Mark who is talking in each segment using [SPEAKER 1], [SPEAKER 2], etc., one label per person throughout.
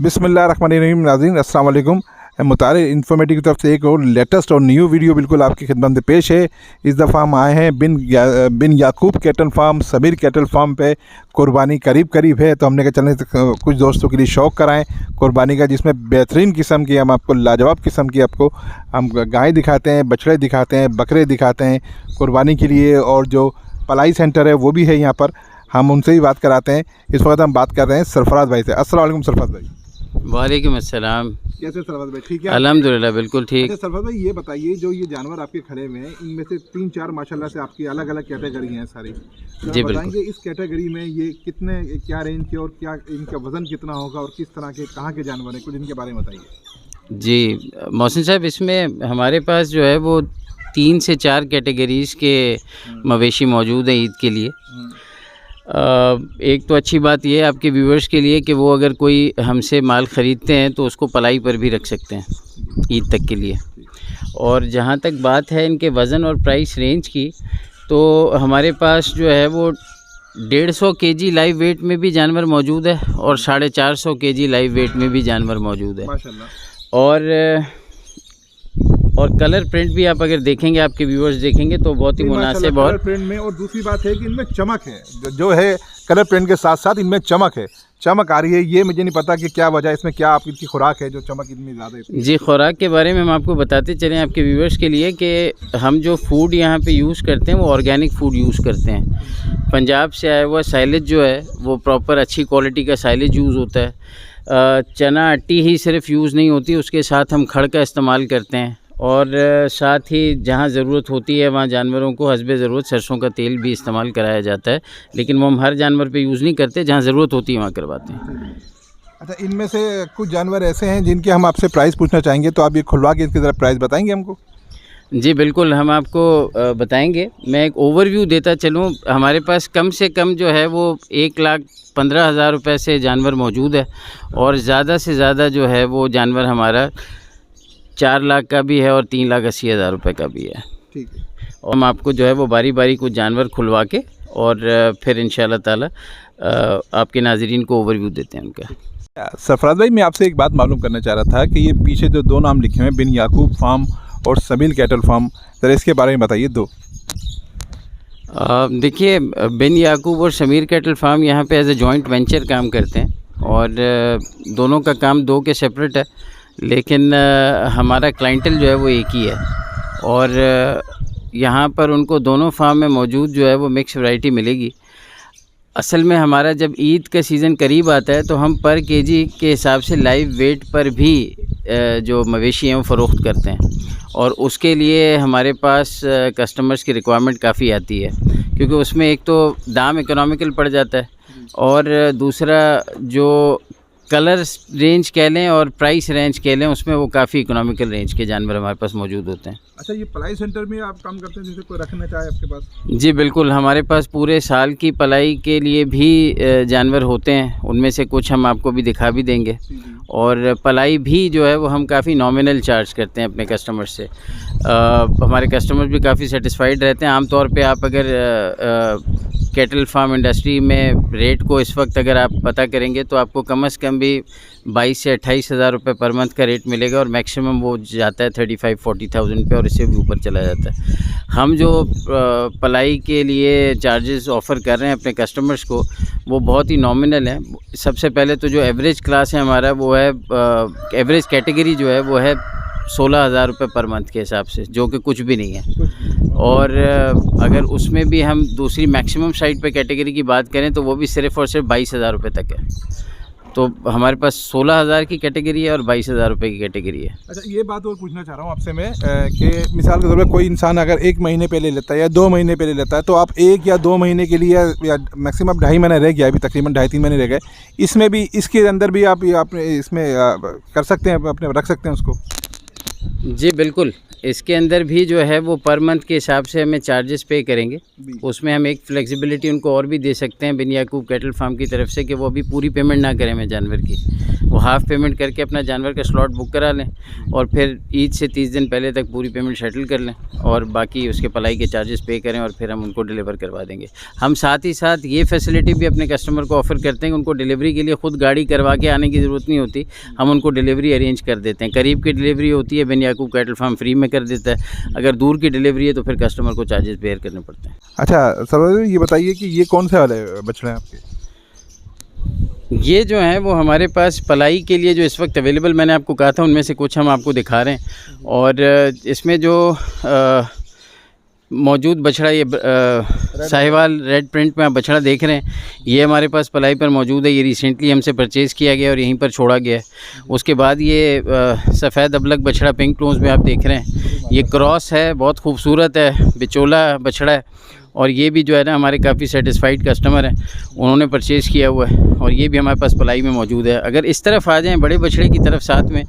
[SPEAKER 1] बिस्मिल्लाहिर्रहमानिर्रहीम। नाज़रीन अस्सलाम वालेकुम। मुतारिर इन्फॉर्मेटिव की तरफ से एक और लेटेस्ट और न्यू वीडियो बिल्कुल आपकी खिदमत में पेश है। इस दफ़ा हम आए हैं Bin Yakub cattle farm, Sameer cattle farm पे। कुर्बानी करीब है तो हमने कहा चलें कुछ दोस्तों के लिए शौक़ कराएं कुर्बानी का, जिसमें बेहतरीन किस्म की हम आपको लाजवाब किस्म की आपको हम गाय दिखाते हैं, बछड़े दिखाते हैं, बकरे दिखाते हैं कुर्बानी के लिए। और जो पलाई सेंटर है वो भी है यहाँ पर, हम उनसे ही बात कराते हैं। इस वक्त हम बात कर रहे हैं सरफराज भाई से। अस्सलाम वालेकुम सरफराज भाई।
[SPEAKER 2] वालेकुम अस्सलाम।
[SPEAKER 1] कैसे सरफराज भाई, ठीक है?
[SPEAKER 2] अल्हम्दुलिल्लाह बिल्कुल ठीक।
[SPEAKER 1] अच्छा सरफराज भाई, ये बताइए जो ये जानवर आपके खड़े हुए हैं इनमें से 3-4 माशाल्लाह से आपकी अलग अलग कैटेगरी हैं सारी, तो
[SPEAKER 2] जी
[SPEAKER 1] बताएंगे इस कैटेगरी में ये कितने क्या रेंज के और क्या इनका वज़न कितना होगा और किस तरह के कहाँ के जानवर हैं, कुछ इनके बारे में बताइए।
[SPEAKER 2] जी मोहसिन साहब, इसमें हमारे पास जो है वो 3 से 4 कैटेगरीज़ के मवेशी मौजूद हैं ईद के लिए। एक तो अच्छी बात यह है आपके व्यूवर्स के लिए कि वो अगर कोई हमसे माल ख़रीदते हैं तो उसको पलाई पर भी रख सकते हैं ईद तक के लिए। और जहाँ तक बात है इनके वज़न और प्राइस रेंज की, तो हमारे पास जो है वो 150 केजी लाइव वेट में भी जानवर मौजूद है और 450 केजी लाइव वेट में भी जानवर मौजूद है। माशाल्लाह। और कलर प्रिंट भी आप अगर देखेंगे, आपके व्यूअर्स देखेंगे तो बहुत ही मुनासिब। और
[SPEAKER 1] कलर प्रिंट में, और दूसरी बात है कि इनमें चमक है, जो है कलर प्रिंट के साथ साथ इनमें चमक है, चमक आ रही है। ये मुझे नहीं पता कि क्या वजह, इसमें क्या आपकी खुराक है जो चमक इतनी ज़्यादा है।
[SPEAKER 2] जी, खुराक के बारे में हम आपको बताते चलें आपके व्यूअर्स के लिए कि हम जो फूड यहाँ पे यूज़ करते हैं वो ऑर्गेनिक फ़ूड यूज़ करते हैं। पंजाब से आया हुआ साइलेज जो है वो प्रॉपर अच्छी क्वालिटी का साइलेज यूज़ होता है। चना अट्टी ही सिर्फ यूज़ नहीं होती, उसके साथ हम खड़ का इस्तेमाल करते हैं। और साथ ही जहाँ ज़रूरत होती है वहाँ जानवरों को हस्बे ज़रूरत सरसों का तेल भी इस्तेमाल कराया जाता है, लेकिन वो हम हर जानवर पे यूज़ नहीं करते, जहाँ ज़रूरत होती है वहाँ करवाते हैं।
[SPEAKER 1] अच्छा, इनमें से कुछ जानवर ऐसे हैं जिनके हम आपसे प्राइस पूछना चाहेंगे, तो आप ये खुलवा के इसकी ज़रा प्राइस बताएंगे हमको?
[SPEAKER 2] जी बिल्कुल, हम आपको बताएंगे। मैं एक ओवरव्यू देता चलूँ। हमारे पास कम से कम जो है वो 1,15,000 रुपये से जानवर मौजूद है, और ज़्यादा से ज़्यादा जो है वो जानवर हमारा 4 लाख का भी है और 3,80,000 रुपये का भी है।
[SPEAKER 1] ठीक है।
[SPEAKER 2] और हम आपको जो है वो बारी बारी कुछ जानवर खुलवा के और फिर इंशाल्लाह ताला आपके नाज़रीन को ओवरव्यू देते हैं उनका।
[SPEAKER 1] सरफराज भाई, मैं आपसे एक बात मालूम करना चाह रहा था कि ये पीछे जो 2 नाम लिखे हुए हैं, बिन याकूब फार्म और समीर कैटल फार्म, ज़रा इसके बारे में बताइए दो।
[SPEAKER 2] देखिए, बिन याकूब और समीर कैटल फार्म यहाँ पे एज ए जॉइंट वेंचर काम करते हैं, और दोनों का काम 2 के सेपरेट है, लेकिन हमारा क्लाइंटल जो है वो एक ही है। और यहाँ पर उनको दोनों फार्म में मौजूद जो है वो मिक्स वैरायटी मिलेगी। असल में हमारा जब ईद का सीज़न करीब आता है तो हम पर केजी के हिसाब से लाइव वेट पर भी जो मवेशी हैं वो फ़रोख्त करते हैं, और उसके लिए हमारे पास कस्टमर्स की रिक्वायरमेंट काफ़ी आती है, क्योंकि उसमें एक तो दाम इकोनॉमिकल पड़ जाता है, और दूसरा जो कलर रेंज कह लें और प्राइस रेंज कह लें, उसमें वो काफ़ी इकोनॉमिकल रेंज के जानवर हमारे पास मौजूद होते हैं।
[SPEAKER 1] अच्छा, ये पलाई सेंटर में आप काम करते हैं, जैसे कोई रखना चाहे आपके पास?
[SPEAKER 2] जी बिल्कुल, हमारे पास पूरे साल की पलाई के लिए भी जानवर होते हैं, उनमें से कुछ हम आपको भी दिखा भी देंगे। और पलाई भी जो है वो हम काफ़ी नॉमिनल चार्ज करते हैं अपने कस्टमर से। हमारे कस्टमर भी काफ़ी सेटिस्फाइड रहते हैं। आमतौर पे आप अगर कैटल फार्म इंडस्ट्री में रेट को इस वक्त अगर आप पता करेंगे तो आपको कम से कम भी 22 से 28,000 रुपये पर मंथ का रेट मिलेगा, और मैक्सिमम वो जाता है 35-40,000 पे, और इससे भी ऊपर चला जाता है। हम जो पलाई के लिए चार्जेस ऑफ़र कर रहे हैं अपने कस्टमर्स को, वो बहुत ही नॉमिनल हैं। सबसे पहले तो जो एवरेज क्लास है हमारा, वो है एवरेज कैटेगरी जो है वो है 16,000 रुपये पर मंथ के हिसाब से, जो कि कुछ भी नहीं है। और अगर उसमें भी हम दूसरी मैक्सिमम साइड पे कैटेगरी की बात करें तो वो भी सिर्फ़ और सिर्फ 22,000 रुपये तक है। तो हमारे पास 16,000 की कैटेगरी है और 22,000 रुपये की कैटेगरी है।
[SPEAKER 1] अच्छा, ये बात और पूछना चाह रहा हूँ आपसे मैं कि मिसाल के तौर पर कोई इंसान अगर 1 महीने पे ले लेता है या 2 महीने पे ले लेता है, तो आप 1 या 2 महीने के लिए या मैक्सिमम 2.5 महीने रह गया, अभी तकरीबन 2.5-3 महीने रह गए, इसमें भी इसके अंदर भी आप इसमें कर सकते हैं, अपने रख सकते हैं उसको?
[SPEAKER 2] जी बिल्कुल, इसके अंदर भी जो है वो पर मंथ के हिसाब से हमें चार्जेस पे करेंगे। उसमें हम एक फ्लेक्सिबिलिटी उनको और भी दे सकते हैं बिन याकूब कैटल फार्म की तरफ से कि वो अभी पूरी पेमेंट ना करें हमें जानवर की, वो हाफ़ पेमेंट करके अपना जानवर का स्लॉट बुक करा लें और फिर ईद से 30 दिन पहले तक पूरी पेमेंट सेटल कर लें और बाकी उसके पलाई के चार्जेस पे करें और फिर हम उनको डिलीवर करवा देंगे। हम साथ ही साथ ये फैसिलिटी भी अपने कस्टमर को ऑफ़र करते हैं कि उनको डिलीवरी के लिए ख़ुद गाड़ी करवा के आने की ज़रूरत नहीं होती, हम उनको डिलीवरी अरेंज कर देते हैं। करीब की डिलीवरी होती है बिन याकूब कैटल फार्म फ्री में कर देता है, अगर दूर की डिलीवरी है तो फिर कस्टमर को चार्जेस बेयर करने पड़ते हैं।
[SPEAKER 1] अच्छा सर, ये बताइए कि ये कौन से वाले बछड़े हैं आपके?
[SPEAKER 2] ये जो हैं वो हमारे पास पलाई के लिए जो इस वक्त अवेलेबल मैंने आपको कहा था उनमें से कुछ हम आपको दिखा रहे हैं। और इसमें जो मौजूद बछड़ा ये साहिवाल रेड प्रिंट में आप बछड़ा देख रहे हैं, ये हमारे पास पलाई पर मौजूद है। ये रिसेंटली हमसे परचेज़ किया गया और यहीं पर छोड़ा गया है। उसके बाद ये सफ़ेद अबलग बछड़ा पिंक टोन्स में आप देख रहे हैं, ये क्रॉस है, बहुत खूबसूरत है, बिचोला बछड़ा है। और ये भी जो है ना हमारे काफ़ी सेटिस्फाइड कस्टमर हैं, उन्होंने परचेज़ किया हुआ है और ये भी हमारे पास पलाई में मौजूद है। अगर इस तरफ आ जाएँ बड़े बछड़े की तरफ साथ में,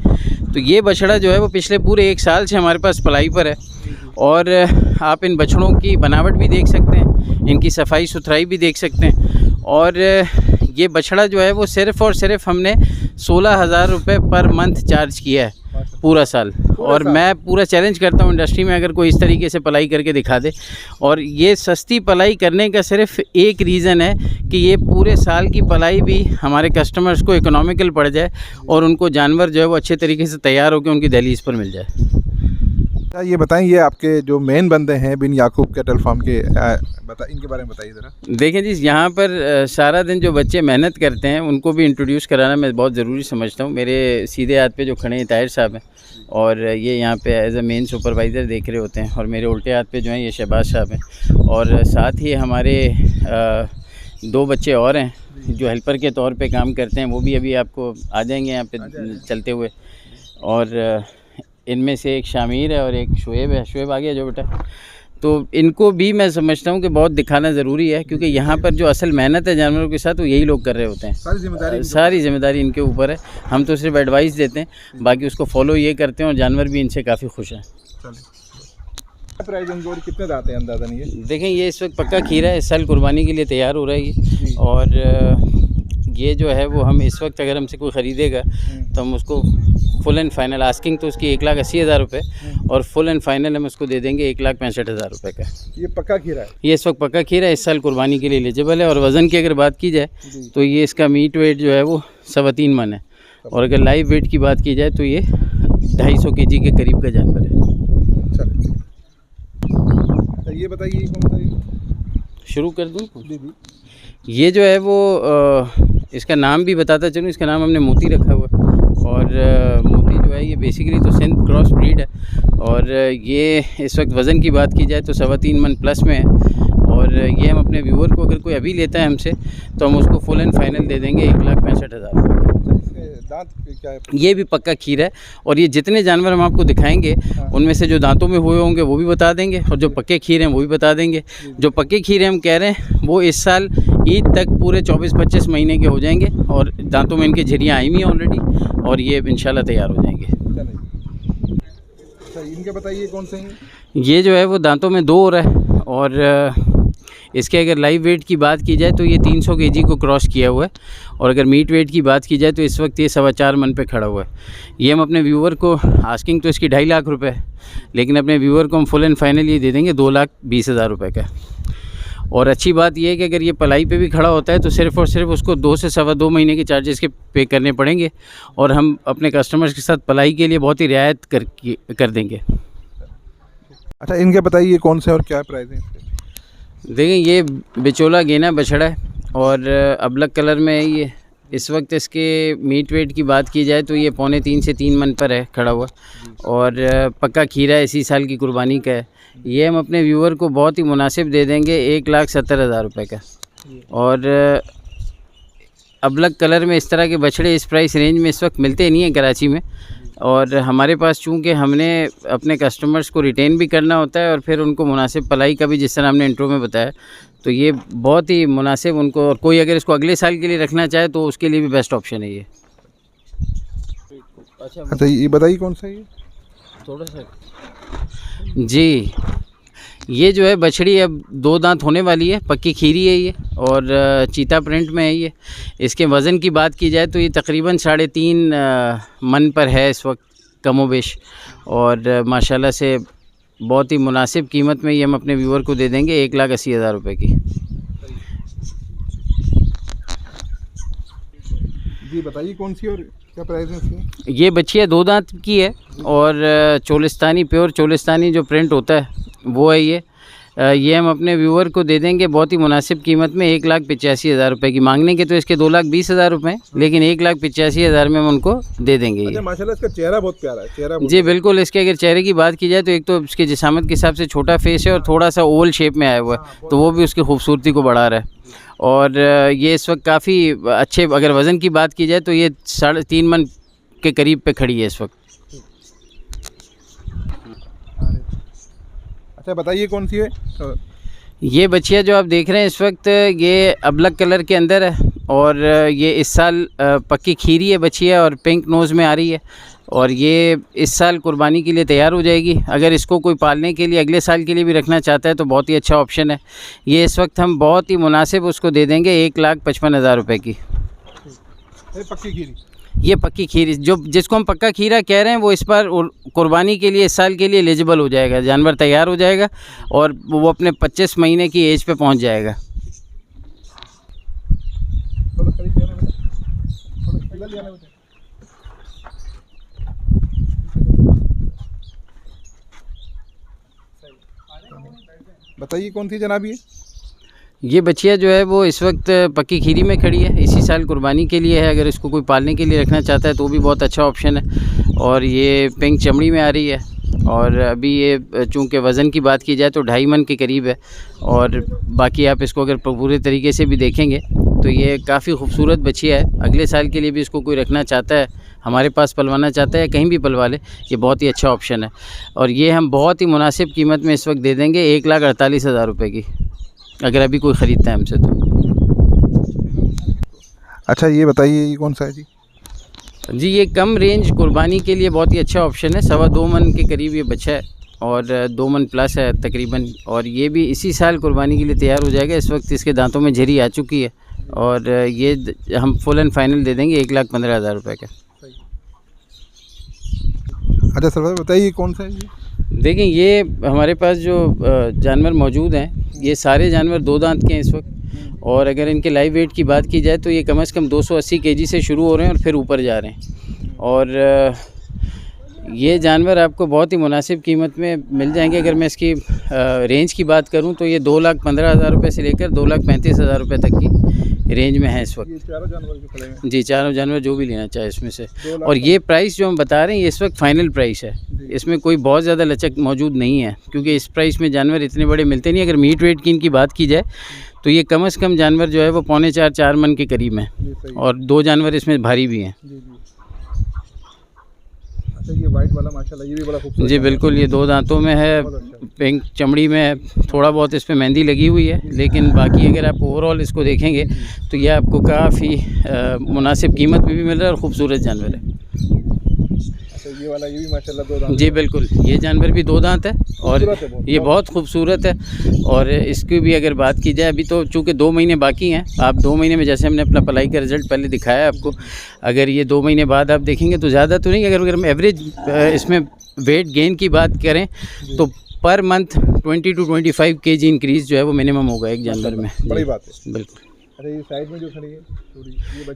[SPEAKER 2] तो ये बछड़ा जो है वो पिछले पूरे 1 साल से हमारे पास पलाई पर है। और आप इन बछड़ों की बनावट भी देख सकते हैं, इनकी सफाई सुथराई भी देख सकते हैं। और ये बछड़ा जो है वो सिर्फ़ और सिर्फ हमने 16,000 रुपये पर मंथ चार्ज किया है पूरा साल। और मैं पूरा चैलेंज करता हूँ इंडस्ट्री में अगर कोई इस तरीके से पलाई करके दिखा दे। और ये सस्ती पलाई करने का सिर्फ एक रीज़न है कि ये पूरे साल की पलाई भी हमारे कस्टमर्स को इकोनॉमिकल पड़ जाए और उनको जानवर जो है वो अच्छे तरीके से तैयार होकर उनकी दहलीज पर मिल जाए।
[SPEAKER 1] ये बताएं, ये आपके जो मेन बंदे हैं बिन याकूब कैटल फार्म के, इनके बारे में बताइए ज़रा।
[SPEAKER 2] देखें जी, यहाँ पर सारा दिन जो बच्चे मेहनत करते हैं उनको भी इंट्रोड्यूस कराना मैं बहुत ज़रूरी समझता हूँ। मेरे सीधे हाथ पे जो खड़े हैं ताहिर साहब हैं और ये यहाँ पे एज अ मेन सुपरवाइज़र देख रहे होते हैं, और मेरे उल्टे हाथ पे जो हैं ये शहबाज साहब हैं। और साथ ही हमारे 2 बच्चे और हैं जो हेल्पर के तौर पे काम करते हैं, वो भी अभी आपको आ जाएंगे यहाँ पे चलते हुए। और इनमें से एक शामिर है और एक शुएब है। शुएब आ गया जो बेटा। तो इनको भी मैं समझता हूँ कि बहुत दिखाना ज़रूरी है, क्योंकि यहाँ पर जो असल मेहनत है जानवरों के साथ वो यही लोग कर रहे होते हैं। सारी जिम्मेदारी इनके ऊपर है, हम तो सिर्फ एडवाइस देते हैं, बाकी उसको फॉलो ये करते हैं और जानवर भी इनसे काफ़ी खुश हैं।
[SPEAKER 1] प्राइस कितने दाते हैं अंदाज़ा नहीं है?
[SPEAKER 2] देखें, ये इस वक्त पक्का खीरा है, इस साल कुर्बानी के लिए तैयार हो रहा है ये। और ये जो है वो हम इस वक्त अगर हमसे कोई ख़रीदेगा तो हम उसको फुल एंड फाइनल, आस्किंग तो उसकी 1,80,000 रुपये और फुल एंड फाइनल हम उसको दे देंगे 1,65,000 रुपये का। ये
[SPEAKER 1] पक्का खीरा है?
[SPEAKER 2] ये इस वक्त पक्का खीरा है, इस साल कुर्बानी के लिए एलिजिबल है। और वज़न की अगर बात की जाए तो ये इसका मीट वेट जो है वो 3.25 मन है, और अगर लाइव वेट की बात की जाए तो ये 250 kg के करीब का जानवर है।
[SPEAKER 1] ये बताइए कौन सा?
[SPEAKER 2] शुरू कर दूँ? ये जो है वो इसका नाम भी बताता चलूँ, इसका नाम हमने मोती रखा हुआ है। और मोती जो है ये बेसिकली तो सिंध क्रॉस ब्रीड है, और ये इस वक्त वज़न की बात की जाए तो 3.25 मन प्लस में है। और ये हम अपने व्यूअर को अगर कोई अभी लेता है हमसे तो हम उसको फुल एंड फाइनल दे देंगे 1,65,000 रुपये।
[SPEAKER 1] दांत क्या है?
[SPEAKER 2] ये भी पक्का खीरा है, और ये जितने जानवर हम आपको दिखाएंगे उनमें से जो दांतों में हुए होंगे वो भी बता देंगे, और जो पक्के खीरे हैं वो भी बता देंगे। जो पक्के खीरे हम कह रहे हैं वो इस साल ईद तक पूरे 24-25 महीने के हो जाएंगे, और दांतों में इनकी झिरियाँ आई हुई हैं ऑलरेडी, और ये इंशाल्लाह तैयार हो जाएंगे।
[SPEAKER 1] अच्छा, इनके बताइए कौन से हैं?
[SPEAKER 2] ये जो है वो दांतों में 2 हो रहा है, और इसके अगर लाइव वेट की बात की जाए तो ये 300 kg को क्रॉस किया हुआ है, और अगर मीट वेट की बात की जाए तो इस वक्त ये 4.25 मन पे खड़ा हुआ है। ये हम अपने व्यूअर को, आस्किंग तो इसकी 2.5 लाख रुपए है, लेकिन अपने व्यूअर को हम फुल एंड फाइनल ये दे देंगे 2,20,000 रुपये का। और अच्छी बात यह है कि अगर ये पलाई पे भी खड़ा होता है तो सिर्फ़ और सिर्फ उसको 2 से 2.25 महीने के चार्जेस के पे करने पड़ेंगे, और हम अपने कस्टमर्स के साथ पलाई के लिए बहुत ही रियायत कर देंगे।
[SPEAKER 1] अच्छा, इनके बताइए कौन से और क्या प्राइस है इसके?
[SPEAKER 2] देखें, ये बिचोला गेना बछड़ा है और अबलग कलर में है ये। इस वक्त इसके मीट वेट की बात की जाए तो ये 2.25 से 3 मन पर है खड़ा हुआ, और पक्का खीरा इसी साल की कुर्बानी का है। ये हम अपने व्यूअर को बहुत ही मुनासिब दे देंगे 1,70,000 रुपये का। और अबलग कलर में इस तरह के बछड़े इस प्राइस रेंज में इस वक्त मिलते नहीं हैं कराची में, और हमारे पास चूँकि हमने अपने कस्टमर्स को रिटेन भी करना होता है और फिर उनको मुनासिब पलाई का भी, जिस तरह हमने इंट्रो में बताया, तो ये बहुत ही मुनासिब उनको, और कोई अगर इसको अगले साल के लिए रखना चाहे तो उसके लिए भी बेस्ट ऑप्शन है ये।
[SPEAKER 1] अच्छा, ये बताइए कौन सा है ये?
[SPEAKER 2] थोड़ा सा जी, ये जो है बछड़ी अब 2 दांत होने वाली है, पक्की खीरी है ये और चीता प्रिंट में है ये। इसके वज़न की बात की जाए तो ये तकरीबन 3.5 मन पर है इस वक्त कमोबेश, और माशाल्लाह से बहुत ही मुनासिब कीमत में ये हम अपने व्यूअर को दे देंगे 1,80,000 रुपये की।
[SPEAKER 1] जी बताइए कौन सी और क्या प्राइस है इसकी?
[SPEAKER 2] ये बच्चियाँ 2 दांत की है और चोलिस्तानी, प्योर चोलिस्तानी जो प्रिंट होता है वो है ये। ये हम अपने व्यूअर को दे देंगे बहुत ही मुनासिब कीमत में 1,85,000 रुपये की। मांगने के तो इसके 2,20,000 रुपये, लेकिन 1,85,000 में हम उनको दे देंगे।
[SPEAKER 1] अच्छा, माशाल्लाह इसका चेहरा बहुत प्यारा है। चेहरा
[SPEAKER 2] जी बिल्कुल, इसके अगर चेहरे की बात की जाए तो एक तो इसके जिसामत के हिसाब से छोटा फेस है और थोड़ा सा ओवल शेप में आया हुआ है, तो वो भी उसकी खूबसूरती को बढ़ा रहा है। और ये इस वक्त काफ़ी अच्छे, अगर वज़न की बात की जाए तो ये 3.5 मन के करीब पे खड़ी है इस वक्त।
[SPEAKER 1] अच्छा बताइए कौन सी है?
[SPEAKER 2] ये बच्चियाँ जो आप देख रहे हैं इस वक्त, ये अबलक कलर के अंदर है और ये इस साल पक्की खीरी है बच्चियाँ और पिंक नोज़ में आ रही है, और ये इस साल कुर्बानी के लिए तैयार हो जाएगी। अगर इसको कोई पालने के लिए अगले साल के लिए भी रखना चाहता है तो बहुत ही अच्छा ऑप्शन है ये। इस वक्त हम बहुत ही मुनासिब उसको दे देंगे 1,55,000 रुपये की।
[SPEAKER 1] पक्की खीरी,
[SPEAKER 2] ये पक्की खीरी जो जिसको हम पक्का खीरा कह रहे हैं, वो इस पर कुर्बानी के लिए इस साल के लिए एलिजिबल हो जाएगा। जानवर तैयार हो जाएगा और वो अपने 25 महीने की एज पे पहुंच जाएगा।
[SPEAKER 1] बताइए कौन सी जनाब
[SPEAKER 2] ये बच्चियाँ जो है वो इस वक्त पक्की खीरी में खड़ी है, इसी साल कुर्बानी के लिए है। अगर इसको कोई पालने के लिए रखना चाहता है तो भी बहुत अच्छा ऑप्शन है। और ये पिंक चमड़ी में आ रही है और अभी ये चूँकि वज़न की बात की जाए तो 2.5 मन के करीब है। और बाकी आप इसको अगर पूरे तरीके से भी देखेंगे तो ये काफ़ी खूबसूरत बच्चियाँ है। अगले साल के लिए भी इसको कोई रखना चाहता है, हमारे पास पलवाना चाहता है या कहीं भी पलवा ले, ये बहुत ही अच्छा ऑप्शन है। और ये हम बहुत ही मुनासिब कीमत में इस वक्त दे देंगे 1,48,000 रुपये की, अगर अभी कोई ख़रीदता है हमसे तो।
[SPEAKER 1] अच्छा ये बताइए ये कौन सा है जी?
[SPEAKER 2] जी ये कम रेंज कुर्बानी के लिए बहुत ही अच्छा ऑप्शन है। 2.25 मन के करीब ये बच्चा है और 2 मन प्लस है तकरीबन, और ये भी इसी साल कुर्बानी के लिए तैयार हो जाएगा। इस वक्त इसके दांतों में झरी आ चुकी है और ये हम फुल एंड फाइनल दे देंगे 1,15,000 रुपये का।
[SPEAKER 1] अच्छा सर बताइए कौन सा है ये?
[SPEAKER 2] देखें ये हमारे पास जो जानवर मौजूद हैं ये सारे जानवर 2 दांत के हैं इस वक्त, और अगर इनके लाइव वेट की बात की जाए तो ये कम से कम 280 केजी से शुरू हो रहे हैं और फिर ऊपर जा रहे हैं। और ये जानवर आपको बहुत ही मुनासिब कीमत में मिल जाएंगे। अगर मैं इसकी रेंज की बात करूं तो ये 2,15,000 रुपये से लेकर 2,35,000 रुपये तक की रेंज में है इस वक्त।
[SPEAKER 1] ये चारों जानवर जो खड़े हैं?
[SPEAKER 2] जी चारों जानवर जो भी लेना चाहे इसमें से। और ये प्राइस जो हम बता रहे हैं ये इस वक्त फ़ाइनल प्राइस है, इसमें कोई बहुत ज़्यादा लचक मौजूद नहीं है, क्योंकि इस प्राइस में जानवर इतने बड़े मिलते नहीं। अगर मीट वेट की इनकी बात की जाए तो ये कम से कम जानवर जो है वो 4.25 मन के करीब हैं, और 2 जानवर इसमें भारी भी हैं।
[SPEAKER 1] अच्छा ये वाइट वाला माशाल्लाह ये भी बड़ा खूबसूरत
[SPEAKER 2] जी बिल्कुल, ये 2 दांतों में है, पिंक चमड़ी में है, थोड़ा बहुत इस पे मेहंदी लगी हुई है, लेकिन बाकी अगर आप ओवरऑल इसको देखेंगे तो ये आपको काफ़ी मुनासिब कीमत में भी मिल रहा है और ख़ूबसूरत जानवर है।
[SPEAKER 1] अच्छा ये वाला ये भी माशाल्लाह 2 दांत?
[SPEAKER 2] जी बिल्कुल, ये जानवर भी 2 दांत है और ये बहुत खूबसूरत है। और इसकी भी अगर बात की जाए, अभी तो चूँकि 2 महीने बाकी हैं, आप 2 महीने में जैसे हमने अपना पलाई का रिज़ल्ट पहले दिखाया आपको, अगर ये 2 महीने बाद आप देखेंगे तो ज़्यादा तो नहीं, अगर हम एवरेज इसमें वेट गेन की बात करें तो per month 20 to 25 kg increase जो है वो मिनिमम होगा एक जानवर में।
[SPEAKER 1] बड़ी बात है
[SPEAKER 2] बिल्कुल।
[SPEAKER 1] अरे ये साइड में जो खड़ी है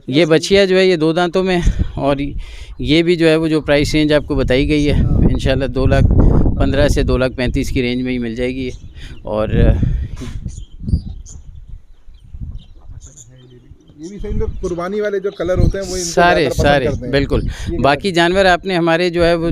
[SPEAKER 2] ये बच्चियाँ जो है ये 2 दांतों में, और ये भी जो है वो जो प्राइस रेंज आपको बताई गई है इंशाल्लाह 2,15,000 से 2,35,000 की रेंज में ही मिल जाएगी ये। और
[SPEAKER 1] ये भी सही में कुर्बानी वाले जो कलर होते हैं वो
[SPEAKER 2] सारे बिल्कुल। बाकी जानवर आपने हमारे जो है वो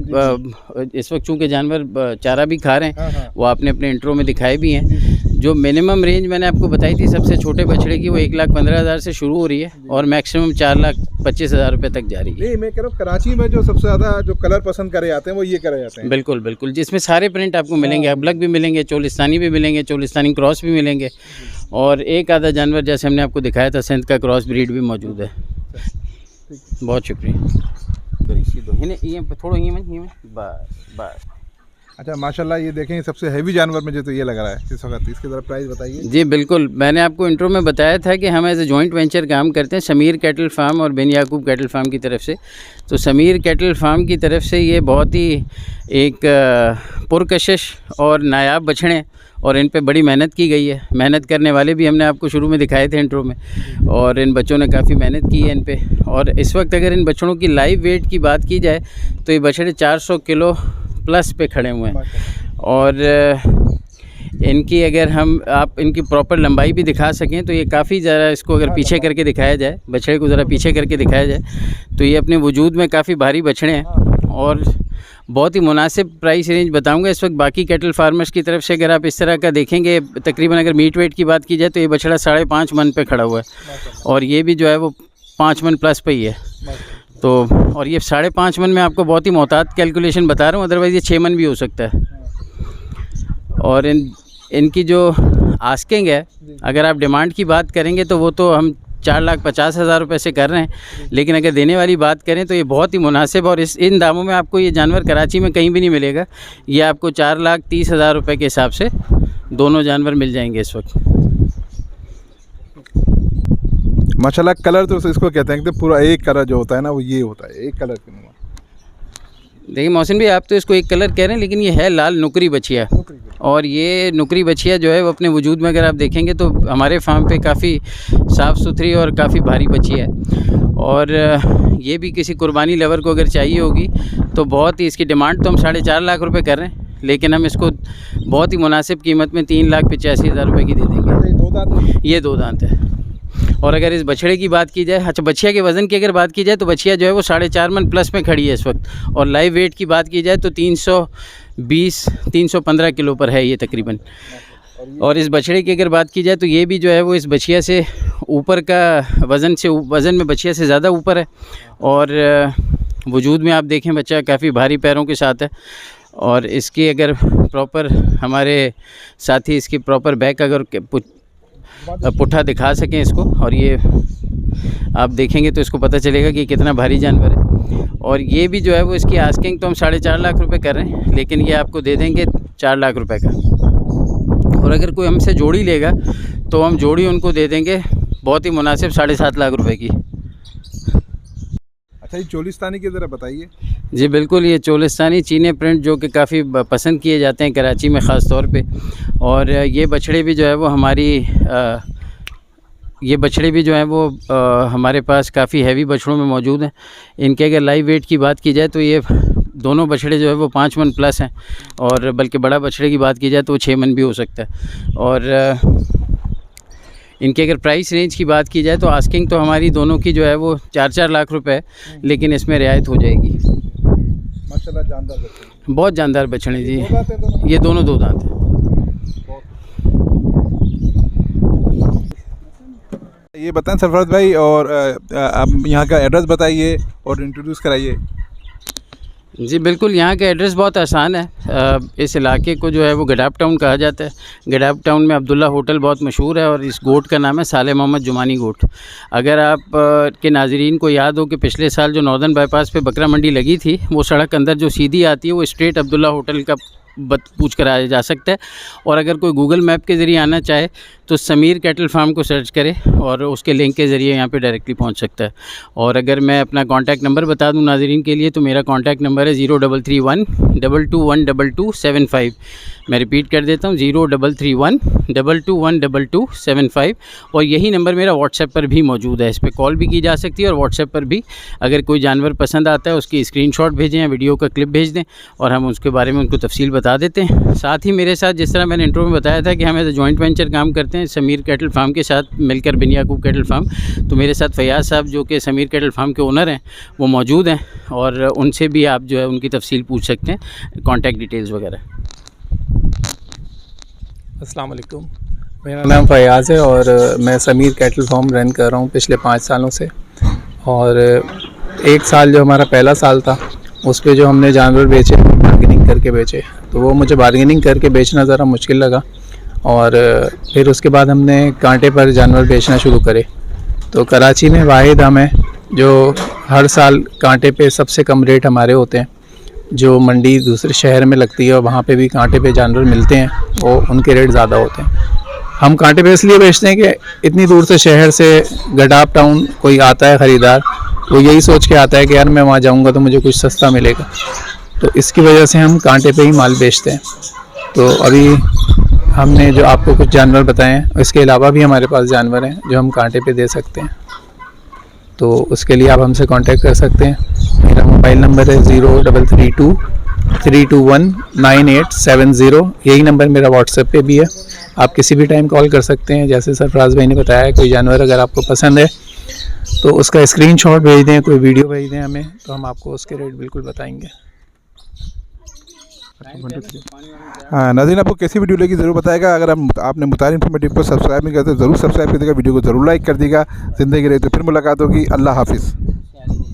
[SPEAKER 2] इस वक्त चूँकि जानवर चारा भी खा रहे हैं, वो आपने अपने इंट्रो में दिखाए भी हैं। जो मिनिमम रेंज मैंने आपको बताई थी सबसे छोटे बछड़े की, वो 1,15,000 से शुरू हो रही है और मैक्सिमम 4,25,000 रुपये तक जा रही है।
[SPEAKER 1] नहीं मैं कह रहा हूँ कराची में जो सबसे ज़्यादा जो कलर पसंद करे जाते हैं वो ये करे जाते हैं।
[SPEAKER 2] बिल्कुल बिल्कुल, जिसमें सारे प्रिंट आपको मिलेंगे, अबलक भी मिलेंगे, चोलिस्तानी भी मिलेंगे, चोलिस्तानी क्रॉस भी मिलेंगे, और एक आधा जानवर जैसे हमने आपको दिखाया था सिंध का क्रॉस ब्रीड भी मौजूद है। बहुत शुक्रिया। करी सीधो हिने ये थोड़ो ये में बस बस।
[SPEAKER 1] अच्छा माशाल्लाह, ये देखें सबसे हैवी जानवर मुझे तो ये लग रहा है इस वक्त। इसके ज़रा प्राइस बताइए।
[SPEAKER 2] जी बिल्कुल, मैंने आपको इंट्रो में बताया था कि हम एज ए जॉइंट वेंचर काम करते हैं समीर कैटल फार्म और बिन याकूब कैटल फार्म की तरफ से। तो समीर कैटल फार्म की तरफ से ये बहुत ही एक पुरकशिश और नायाब बछड़े, और इन पे बड़ी मेहनत की गई है। मेहनत करने वाले भी हमने आपको शुरू में दिखाए थे इंट्रो में, और इन बच्चों ने काफ़ी मेहनत की है इन पे। और इस वक्त अगर इन बछड़ों की लाइव वेट की बात की जाए तो ये बछड़े 400 किलो प्लस पे खड़े हुए हैं। और इनकी अगर आप इनकी प्रॉपर लंबाई भी दिखा सकें तो ये काफ़ी ज़रा, इसको अगर पीछे करके दिखाया जाए, बछड़े को ज़रा पीछे करके दिखाया जाए, तो ये अपने वजूद में काफ़ी भारी बछड़े हैं और बहुत ही मुनासिब प्राइस रेंज बताऊंगा इस वक्त बाकी कैटल फार्मर्स की तरफ से। अगर आप इस तरह का देखेंगे, तकरीबन अगर मीट वेट की बात की जाए तो ये बछड़ा 5.5 मन पे खड़ा हुआ है, और ये भी जो है वो 5 मन प्लस पे ही है। तो और ये 5.5 मन में आपको बहुत ही मोहतात कैलकुलेशन बता रहा हूँ, अदरवाइज़ ये 6 मन भी हो सकता है। और इनकी जो आस्किंग है, अगर आप डिमांड की बात करेंगे तो वो तो हम 4,50,000 रुपये से कर रहे हैं, लेकिन अगर देने वाली बात करें तो ये बहुत ही मुनासिब, और इन दामों में आपको ये जानवर कराची में कहीं भी नहीं मिलेगा। ये आपको 4,30,000 रुपये के हिसाब से दोनों जानवर मिल जाएंगे इस वक्त।
[SPEAKER 1] माशाल्लाह, कलर तो इसको कहते हैं कि पूरा एक कलर जो होता है ना, वो ये होता है, एक कलर के।
[SPEAKER 2] देखिए मोहसिन भाई, आप तो इसको एक कलर कह रहे हैं, लेकिन ये है लाल नुकरी बछिया। और ये नुकरी बछिया जो है वो अपने वजूद में अगर आप देखेंगे तो हमारे फार्म पे काफ़ी साफ़ सुथरी और काफ़ी भारी बछिया है। और ये भी किसी कुर्बानी लवर को अगर चाहिए होगी तो बहुत ही, इसकी डिमांड तो हम 4.5 लाख रुपए कर रहे हैं, लेकिन हम इसको बहुत ही मुनासिब कीमत में 3,85,000 रुपये की दे देंगे। ये 2 दांत है। और अगर इस बछड़े की बात की जाए, अच्छा बछिया के वज़न की अगर बात की जाए तो बछिया जो है वो 4.5 मन प्लस में खड़ी है इस वक्त। और लाइव वेट की बात की जाए तो 320-315 किलो पर है ये तकरीबन। और इस बछड़े की अगर बात की जाए तो ये भी जो है वो इस बछिया से ऊपर का वज़न में बछिया से ज़्यादा ऊपर है। और वजूद में आप देखें बच्चा काफ़ी भारी पैरों के साथ है। और इसकी अगर प्रॉपर हमारे साथी इसकी प्रॉपर बैक अगर पुट्ठा दिखा सकें इसको, और ये आप देखेंगे तो इसको पता चलेगा कि कितना भारी जानवर है। और ये भी जो है वो इसकी आस्किंग तो हम 4.5 लाख रुपए कर रहे हैं, लेकिन ये आपको दे देंगे 4 लाख रुपए का। और अगर कोई हमसे जोड़ी लेगा तो हम जोड़ी उनको दे देंगे बहुत ही मुनासिब 7.5 लाख रुपए की।
[SPEAKER 1] अच्छा, ये चोलिस्तानी की ज़रा बताइए।
[SPEAKER 2] जी बिल्कुल, ये चोलिस्तानी चीने प्रिंट जो कि काफ़ी पसंद किए जाते हैं कराची में ख़ास तौर पे। और ये बछड़े भी जो है वो हमारे पास काफ़ी हैवी बछड़ों में मौजूद हैं। इनके अगर लाइव वेट की बात की जाए तो ये दोनों बछड़े जो है वो 5 मन प्लस हैं, और बल्कि बड़ा बछड़े की बात की जाए तो वो 6 मन भी हो सकता है। और इनके अगर प्राइस रेंज की बात की जाए तो आस्किंग तो हमारी दोनों की जो है वो 4-4 लाख रुपए है, लेकिन इसमें रियायत हो जाएगी।
[SPEAKER 1] माशाल्लाह, जानदार बछड़े, बहुत
[SPEAKER 2] जानदार बछड़े जी। ये दोनों 2 दांत हैं।
[SPEAKER 1] ये बताएं सरफराज भाई, और आप यहाँ का एड्रेस बताइए और इंट्रोड्यूस कराइए।
[SPEAKER 2] जी बिल्कुल, यहाँ का एड्रेस बहुत आसान है। इस इलाके को जो है वो गडाब टाउन कहा जाता है। गडाब टाउन में अब्दुल्ला होटल बहुत मशहूर है, और इस गोट का नाम है साले मोहम्मद जुमानी गोट। अगर आप के नाजरीन को याद हो कि पिछले साल जो नॉर्दर्न बाईपास पे बकरा मंडी लगी थी, वो सड़क अंदर जो सीधी आती है वो स्ट्रेट अब्दुल्ला होटल का पूछ कर आया जा सकता है। और अगर कोई गूगल मैप के ज़रिए आना चाहे तो समीर कैटल फार्म को सर्च करे और उसके लिंक के ज़रिए यहाँ पे डायरेक्टली पहुँच सकता है। और अगर मैं अपना कॉन्टैक्ट नंबर बता दूँ नाज़रीन के लिए, तो मेरा कॉन्टैक्ट नंबर है 0331221275। मैं रिपीट कर देता हूँ, 0331221275। और यही नंबर मेरा व्हाट्सएप पर भी मौजूद है। इस पर कॉल भी की जा सकती है, और व्हाट्सएप पर भी अगर कोई जानवर पसंद आता है उसकी स्क्रीनशॉट भेजें या वीडियो का क्लिप भेज दें, और हम उसके बारे में उनको तफसील बता देते हैं। साथ ही मेरे साथ, जिस तरह मैंने इंट्रो में बताया था कि हम एज ए जॉइंट वेंचर काम करते हैं समीर कैटल फार्म के साथ मिलकर, बिन याकूब कैटल फार्म, तो मेरे साथ फयाज साहब जो कि समीर कैटल फार्म के ओनर हैं वो मौजूद हैं, और उनसे भी आप जो है उनकी तफसील पूछ सकते हैं, कॉन्टैक्ट डिटेल्स वगैरह।
[SPEAKER 3] अस्सलाम वालेकुम, मेरा नाम फयाज़ है और मैं समीर कैटल फार्म रन कर रहा हूँ पिछले 5 सालों से। और 1 साल जो हमारा पहला साल था उस पे जो हमने जानवर बेचे, बार्गेनिंग करके बेचे, तो वो मुझे बार्गेनिंग करके बेचना ज़रा मुश्किल लगा। और फिर उसके बाद हमने कांटे पर जानवर बेचना शुरू करे। तो कराची में वाहिद हमें जो हर साल कांटे पे सबसे कम रेट हमारे होते हैं। जो मंडी दूसरे शहर में लगती है और वहाँ पे भी कांटे पे जानवर मिलते हैं, वो उनके रेट ज़्यादा होते हैं। हम कांटे पे इसलिए बेचते हैं कि इतनी दूर से शहर से गडाप टाउन कोई आता है ख़रीदार, वो यही सोच के आता है कि यार मैं वहाँ जाऊँगा तो मुझे कुछ सस्ता मिलेगा, तो इसकी वजह से हम कांटे पे ही माल बेचते हैं। तो अभी हमने जो आपको कुछ जानवर बताए हैं, इसके अलावा भी हमारे पास जानवर हैं जो हम कांटे पे दे सकते हैं, तो उसके लिए आप हमसे कांटेक्ट कर सकते हैं। मेरा मोबाइल नंबर है 0323219870। यही नंबर मेरा व्हाट्सएप पे भी है, आप किसी भी टाइम कॉल कर सकते हैं। जैसे सरफराज भाई ने बताया, कोई जानवर अगर आपको पसंद है तो उसका स्क्रीनशॉट भेज दें, कोई वीडियो भेज दें हमें, तो हम आपको उसके रेट बिल्कुल बताएंगे।
[SPEAKER 1] हाँ नाज़रीन, आपको कैसी वीडियो लगी ज़रूर बताएगा। अगर आपने मुतारिर इन्फॉर्मेटिव को सब्सक्राइब नहीं करते ज़रूर सब्सक्राइब कर देगा, वीडियो को ज़रूर लाइक कर देगा। ज़िंदगी रहे तो फिर मुलाकात होगी। अल्लाह हाफिज़।